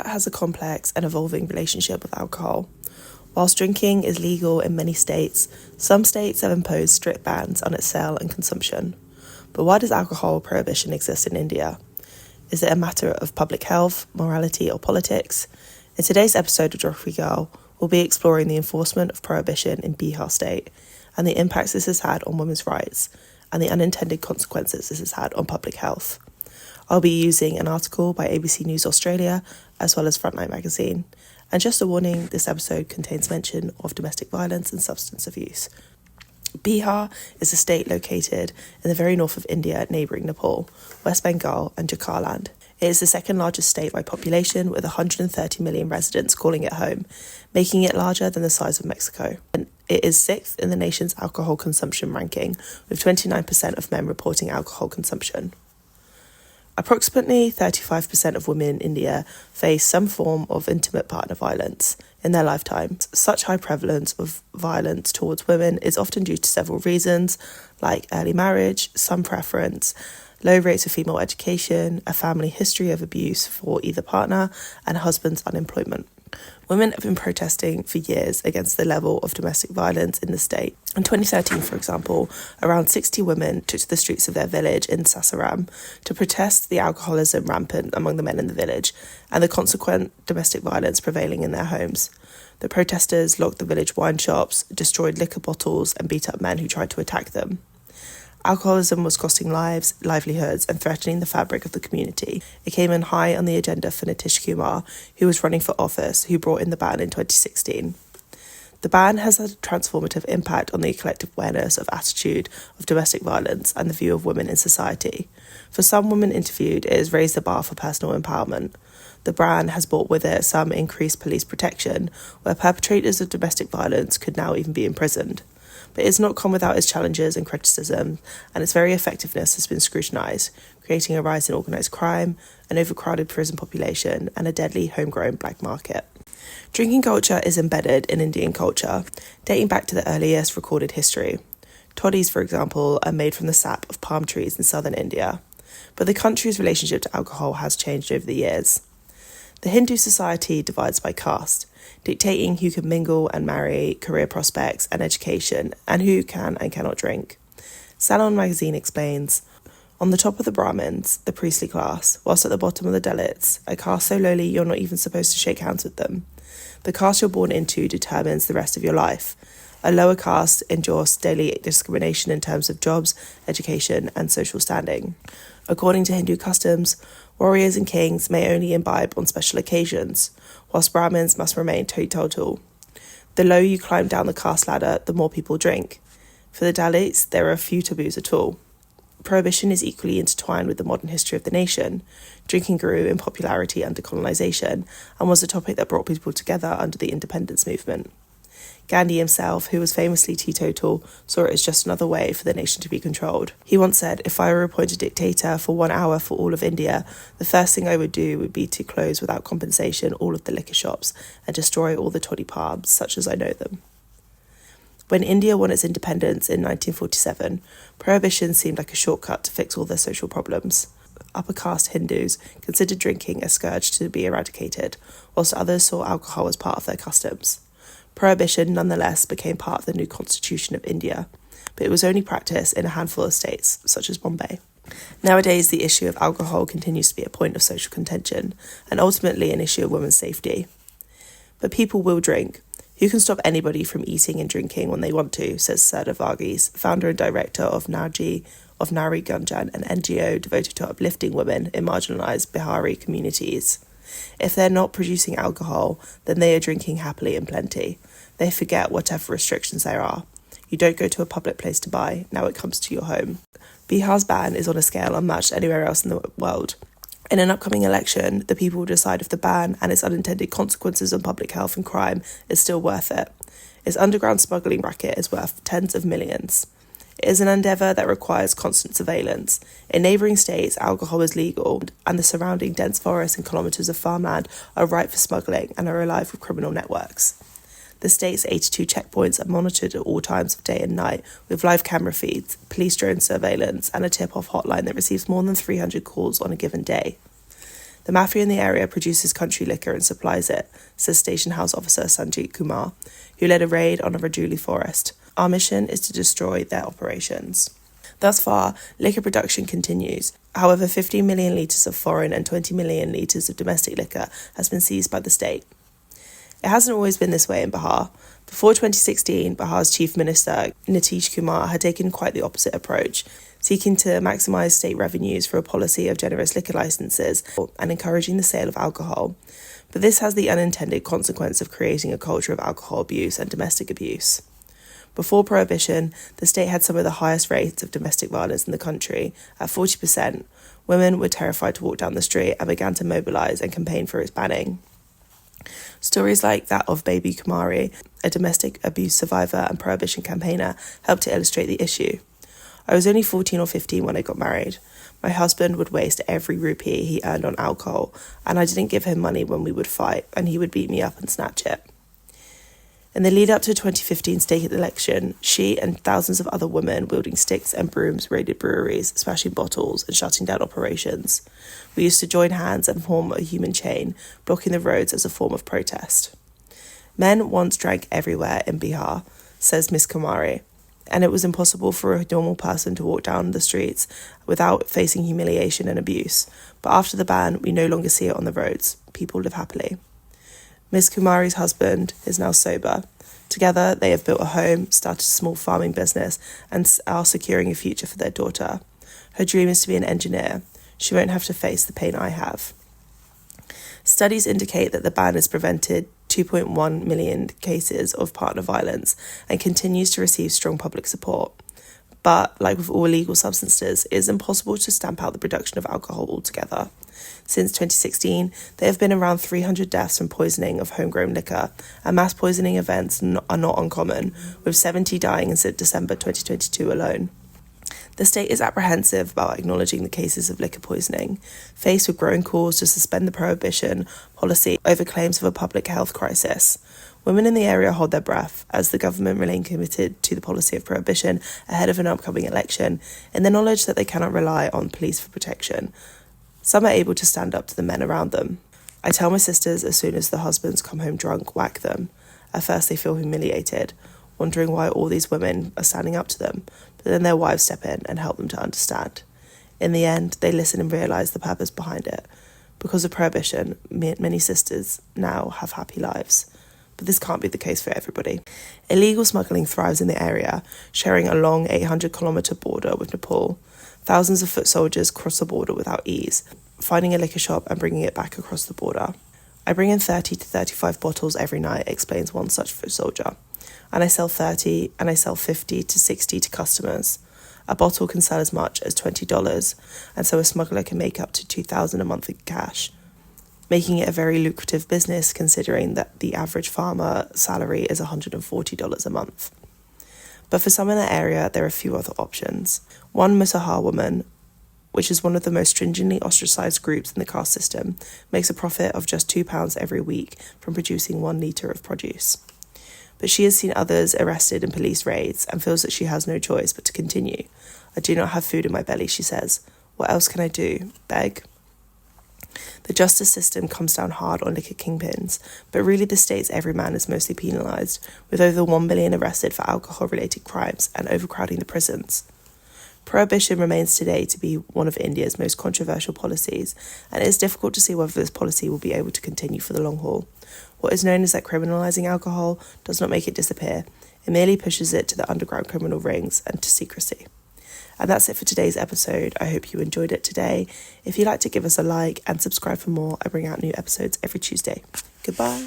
India has a complex and evolving relationship with alcohol. Whilst drinking is legal in many states, some states have imposed strict bans on its sale and consumption. But why does alcohol prohibition exist in India? Is it a matter of public health, morality, or politics? In today's episode of Geography Girl, we'll be exploring the enforcement of prohibition in Bihar State and the impacts this has had on women's rights and the unintended consequences this has had on public health. I'll be using an article by ABC News Australia as well as Frontline magazine. And just a warning, this episode contains mention of domestic violence and substance abuse. Bihar is a state located in the very north of India, neighbouring Nepal, West Bengal and Jharkhand. It is the second largest state by population, with 130 million residents calling it home, making it larger than the size of Mexico. And it is sixth in the nation's alcohol consumption ranking, with 29% of men reporting alcohol consumption. Approximately 35% of women in India face some form of intimate partner violence in their lifetimes. Such high prevalence of violence towards women is often due to several reasons, like early marriage, some preference, low rates of female education, a family history of abuse for either partner, and husband's unemployment. Women have been protesting for years against the level of domestic violence in the state. In 2013, for example, around 60 women took to the streets of their village in Sasaram to protest the alcoholism rampant among the men in the village and the consequent domestic violence prevailing in their homes. The protesters locked the village wine shops, destroyed liquor bottles, and beat up men who tried to attack them. Alcoholism was costing lives, livelihoods, and threatening the fabric of the community. It came in high on the agenda for Nitish Kumar, who was running for office, who brought in the ban in 2016. The ban has had a transformative impact on the collective awareness of attitude of domestic violence and the view of women in society. For some women interviewed, it has raised the bar for personal empowerment. The ban has brought with it some increased police protection, where perpetrators of domestic violence could now even be imprisoned. But it's not come without its challenges and criticism, and its very effectiveness has been scrutinised, creating a rise in organised crime, an overcrowded prison population, and a deadly homegrown black market. Drinking culture is embedded in Indian culture, dating back to the earliest recorded history. Toddies, for example, are made from the sap of palm trees in southern India. But the country's relationship to alcohol has changed over the years. The Hindu society divides by caste, dictating who can mingle and marry, career prospects and education, and who can and cannot drink. Salon magazine explains, on the top of the Brahmins, the priestly class, whilst at the bottom of the Dalits, a caste so lowly you're not even supposed to shake hands with them. The caste you're born into determines the rest of your life. A lower caste endures daily discrimination in terms of jobs, education and social standing. According to Hindu customs, warriors and kings may only imbibe on special occasions, whilst Brahmins must remain teetotal. The lower you climb down the caste ladder, the more people drink. For the Dalits, there are few taboos at all. Prohibition is equally intertwined with the modern history of the nation. Drinking grew in popularity under colonisation and was a topic that brought people together under the independence movement. Gandhi himself, who was famously teetotal, saw it as just another way for the nation to be controlled. He once said, if I were appointed dictator for 1 hour for all of India, the first thing I would do would be to close without compensation all of the liquor shops and destroy all the toddy pubs, such as I know them. When India won its independence in 1947, prohibition seemed like a shortcut to fix all their social problems. Upper caste Hindus considered drinking a scourge to be eradicated, whilst others saw alcohol as part of their customs. Prohibition nonetheless became part of the new constitution of India, but it was only practiced in a handful of states, such as Bombay. Nowadays, the issue of alcohol continues to be a point of social contention, and ultimately an issue of women's safety. But people will drink. Who can stop anybody from eating and drinking when they want to, says Sardar Varghese, founder and director of Nari Gunjan, an NGO devoted to uplifting women in marginalised Bihari communities. If they're not producing alcohol, then they are drinking happily and plenty. They forget whatever restrictions there are. You don't go to a public place to buy, now it comes to your home. Bihar's ban is on a scale unmatched anywhere else in the world. In an upcoming election, the people will decide if the ban and its unintended consequences on public health and crime is still worth it. Its underground smuggling racket is worth tens of millions. It is an endeavour that requires constant surveillance. In neighbouring states, alcohol is legal, and the surrounding dense forests and kilometres of farmland are ripe for smuggling and are alive with criminal networks. The state's 82 checkpoints are monitored at all times of day and night, with live camera feeds, police drone surveillance, and a tip-off hotline that receives more than 300 calls on a given day. The mafia in the area produces country liquor and supplies it, says Station House Officer Sanjit Kumar, who led a raid on a Rajuli forest. Our mission is to destroy their operations. Thus far, liquor production continues. However, 15 million litres of foreign and 20 million litres of domestic liquor has been seized by the state. It hasn't always been this way in Bihar. Before 2016, Bihar's Chief Minister, Nitish Kumar, had taken quite the opposite approach, seeking to maximise state revenues for a policy of generous liquor licences and encouraging the sale of alcohol. But this has the unintended consequence of creating a culture of alcohol abuse and domestic abuse. Before Prohibition, the state had some of the highest rates of domestic violence in the country. At 40%, women were terrified to walk down the street and began to mobilise and campaign for its banning. Stories like that of Baby Kumari, a domestic abuse survivor and Prohibition campaigner, helped to illustrate the issue. I was only 14 or 15 when I got married. My husband would waste every rupee he earned on alcohol, and I didn't give him money when we would fight, and he would beat me up and snatch it. In the lead up to the 2015 state election, she and thousands of other women wielding sticks and brooms raided breweries, smashing bottles and shutting down operations. We used to join hands and form a human chain, blocking the roads as a form of protest. Men once drank everywhere in Bihar, says Miss Kumari, and it was impossible for a normal person to walk down the streets without facing humiliation and abuse. But after the ban, we no longer see it on the roads. People live happily. Miss Kumari's husband is now sober. Together, they have built a home, started a small farming business, and are securing a future for their daughter. Her dream is to be an engineer. She won't have to face the pain I have. Studies indicate that the ban has prevented 2.1 million cases of partner violence and continues to receive strong public support. But, like with all illegal substances, it is impossible to stamp out the production of alcohol altogether. Since 2016, there have been around 300 deaths from poisoning of homegrown liquor, and mass poisoning events are not uncommon, with 70 dying in December 2022 alone. The state is apprehensive about acknowledging the cases of liquor poisoning, faced with growing calls to suspend the prohibition policy over claims of a public health crisis. Women in the area hold their breath as the government remain committed to the policy of prohibition ahead of an upcoming election, in the knowledge that they cannot rely on police for protection. Some are able to stand up to the men around them. I tell my sisters as soon as the husbands come home drunk, whack them. At first they feel humiliated, wondering why all these women are standing up to them, but then their wives step in and help them to understand. In the end, they listen and realise the purpose behind it. Because of Prohibition, many sisters now have happy lives. But this can't be the case for everybody. Illegal smuggling thrives in the area, sharing a long 800-kilometre border with Nepal. Thousands of foot soldiers cross the border without ease, finding a liquor shop and bringing it back across the border. I bring in 30 to 35 bottles every night, explains one such foot soldier. And I sell 30 and I sell 50 to 60 to customers. A bottle can sell as much as $20, and so a smuggler can make up to $2,000 a month in cash, making it a very lucrative business considering that the average farmer salary is $140 a month. But for some in the area, there are a few other options. One Musahar woman, which is one of the most stringently ostracised groups in the caste system, makes a profit of just £2 every week from producing 1 litre of produce. But she has seen others arrested in police raids and feels that she has no choice but to continue. I do not have food in my belly, she says. What else can I do? Beg? The justice system comes down hard on liquor kingpins, but really the state's every man is mostly penalised, with over 1 million arrested for alcohol-related crimes and overcrowding the prisons. Prohibition remains today to be one of India's most controversial policies, and it is difficult to see whether this policy will be able to continue for the long haul. What is known as that criminalising alcohol does not make it disappear. It merely pushes it to the underground criminal rings and to secrecy. And that's it for today's episode. I hope you enjoyed it today. If you'd like to give us a like and subscribe for more, I bring out new episodes every Tuesday. Goodbye.